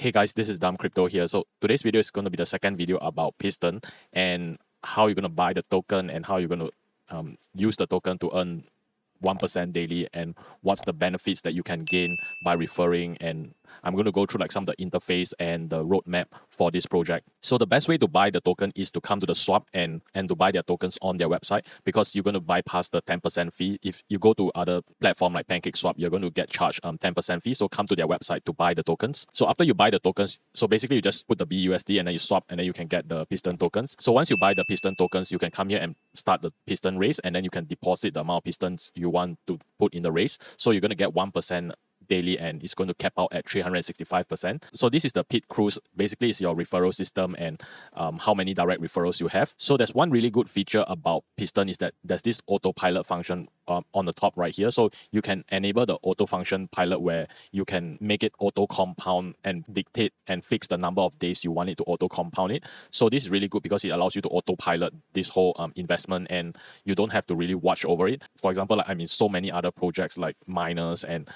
Hey guys, this is Dumb Crypto here. So today's video is going to be the second video about Piston and how you're going to buy the token and how you're going to use the token to earn 1% daily and what's the benefits that you can gain by referring. And I'm going to go through like some of the interface and the roadmap for this project. So the best way to buy the token is to come to the swap and to buy their tokens on their website, because you're going to bypass the 10% fee. If you go to other platform like PancakeSwap, you're going to get charged 10% fee. So come to their website to buy the tokens. So after you buy the tokens, so basically you just put the BUSD and then you swap and then you can get the Piston tokens. So once you buy the Piston tokens, you can come here and start the Piston race, and then you can deposit the amount of Pistons you want to put in the race. So you're going to get 1% daily, and it's going to cap out at 365%. So this is the pit cruise. Basically, it's your referral system and how many direct referrals you have. So there's one really good feature about Piston is that there's this autopilot function on the top right here. So you can enable the auto function pilot where you can make it auto compound and dictate and fix the number of days you want it to auto compound it. So this is really good because it allows you to autopilot this whole investment, and you don't have to really watch over it. For example, like I'm in so many other projects like miners and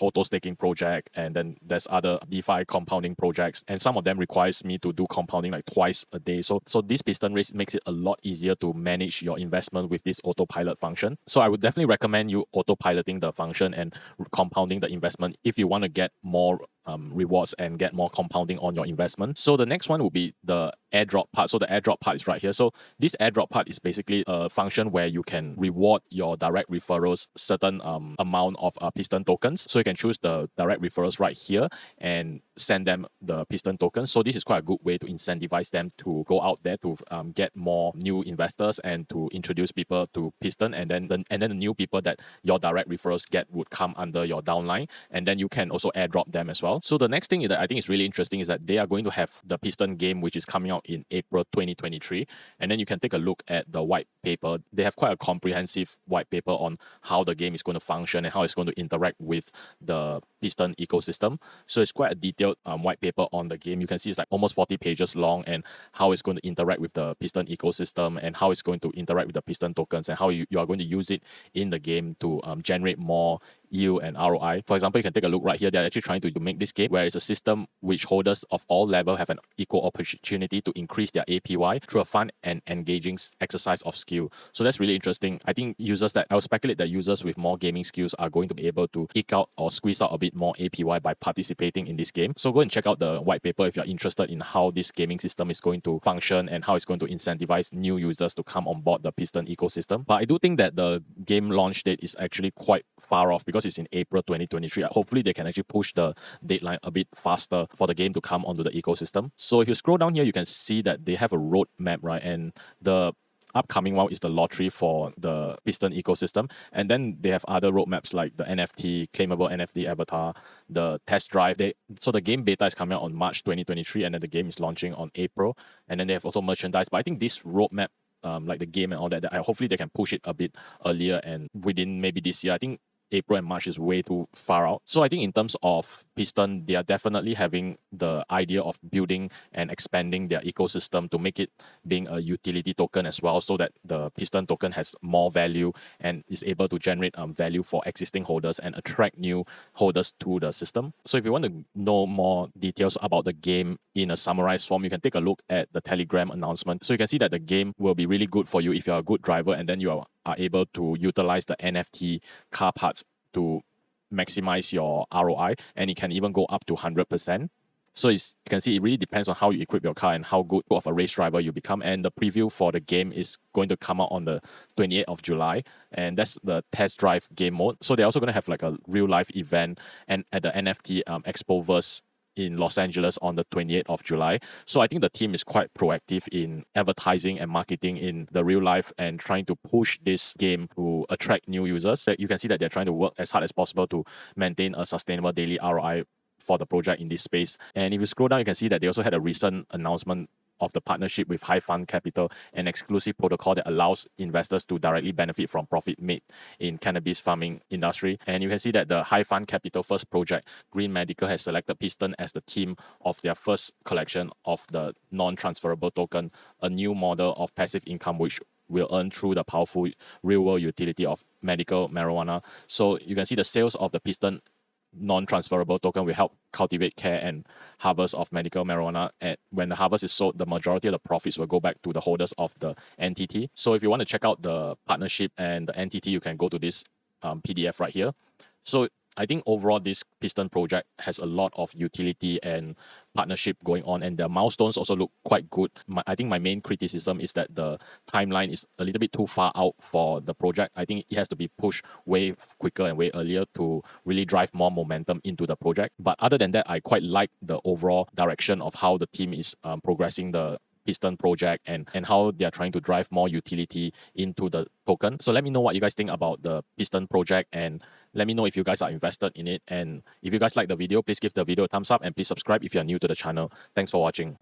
auto staking project, and then there's other DeFi compounding projects, and some of them requires me to do compounding like twice a day. So this Piston race makes it a lot easier to manage your investment with this autopilot function. So I would definitely recommend you autopiloting the function and compounding the investment if you want to get more rewards and get more compounding on your investment. So the next one will be the airdrop part. So the airdrop part is right here. So this airdrop part is basically a function where you can reward your direct referrals certain amount of Piston tokens. So you can choose the direct referrals right here and send them the Piston tokens. So this is quite a good way to incentivize them to go out there to get more new investors and to introduce people to Piston, and then the new people that your direct referrals get would come under your downline, and then you can also airdrop them as well. So the next thing that I think is really interesting is that they are going to have the Piston game, which is coming out in April 2023, and then you can take a look at the white paper. They have quite a comprehensive white paper on how the game is going to function and how it's going to interact with the Piston ecosystem. So it's quite a detailed white paper on the game. You can see it's like almost 40 pages long, and how it's going to interact with the Piston ecosystem and how it's going to interact with the Piston tokens and how you are going to use it in the game to generate more yield and ROI. For example, you can take a look right here. They're actually trying to make this game where it's a system which holders of all levels have an equal opportunity to increase their APY through a fun and engaging exercise of skill. So that's really interesting. I think I would speculate that users with more gaming skills are going to be able to eke out or squeeze out a bit more APY by participating in this game. So go and check out the white paper if you're interested in how this gaming system is going to function and how it's going to incentivize new users to come on board the Piston ecosystem. But I do think that the game launch date is actually quite far off because it's in April 2023. Hopefully they can actually push the deadline a bit faster for the game to come onto the ecosystem. So if you scroll down here, you can see that they have a roadmap, right? And the upcoming one is the lottery for the Piston ecosystem, and then they have other roadmaps like the NFT, claimable NFT avatar, the test drive. So the game beta is coming out on March 2023, and then the game is launching on April, and then they have also merchandise. But I think this roadmap, like the game and all that, hopefully they can push it a bit earlier and within maybe this year. I think April and March is way too far out. So I think in terms of Piston, they are definitely having the idea of building and expanding their ecosystem to make it being a utility token as well, so that the Piston token has more value and is able to generate value for existing holders and attract new holders to the system. So if you want to know more details about the game in a summarized form, you can take a look at the Telegram announcement. So you can see that the game will be really good for you if you're a good driver and then you are able to utilize the NFT car parts to maximize your ROI, and it can even go up to 100%. So you can see it really depends on how you equip your car and how good of a race driver you become. And the preview for the game is going to come out on the 28th of July, and that's the test drive game mode. So they're also going to have like a real life event and at the NFT Expoverse in Los Angeles on the 28th of July. So I think the team is quite proactive in advertising and marketing in the real life and trying to push this game to attract new users. You can see that they're trying to work as hard as possible to maintain a sustainable daily ROI for the project in this space. And if you scroll down, you can see that they also had a recent announcement of the partnership with High Fund Capital, an exclusive protocol that allows investors to directly benefit from profit made in cannabis farming industry. And you can see that the High Fund Capital first project, Green Medical, has selected Piston as the theme of their first collection of the non-transferable token, a new model of passive income which will earn through the powerful real-world utility of medical marijuana. So you can see the sales of the Piston non-transferable token will help cultivate, care, and harvest of medical marijuana. And when the harvest is sold, the majority of the profits will go back to the holders of the entity. So if you want to check out the partnership and the entity, you can go to this PDF right here. So I think overall this Piston project has a lot of utility and partnership going on, and the milestones also look quite good. I think my main criticism is that the timeline is a little bit too far out for the project. I think it has to be pushed way quicker and way earlier to really drive more momentum into the project. But other than that, I quite like the overall direction of how the team is progressing the Piston project and how they are trying to drive more utility into the token. So let me know what you guys think about the Piston project, and let me know if you guys are invested in it. And if you guys like the video, please give the video a thumbs up and please subscribe if you are new to the channel. Thanks for watching.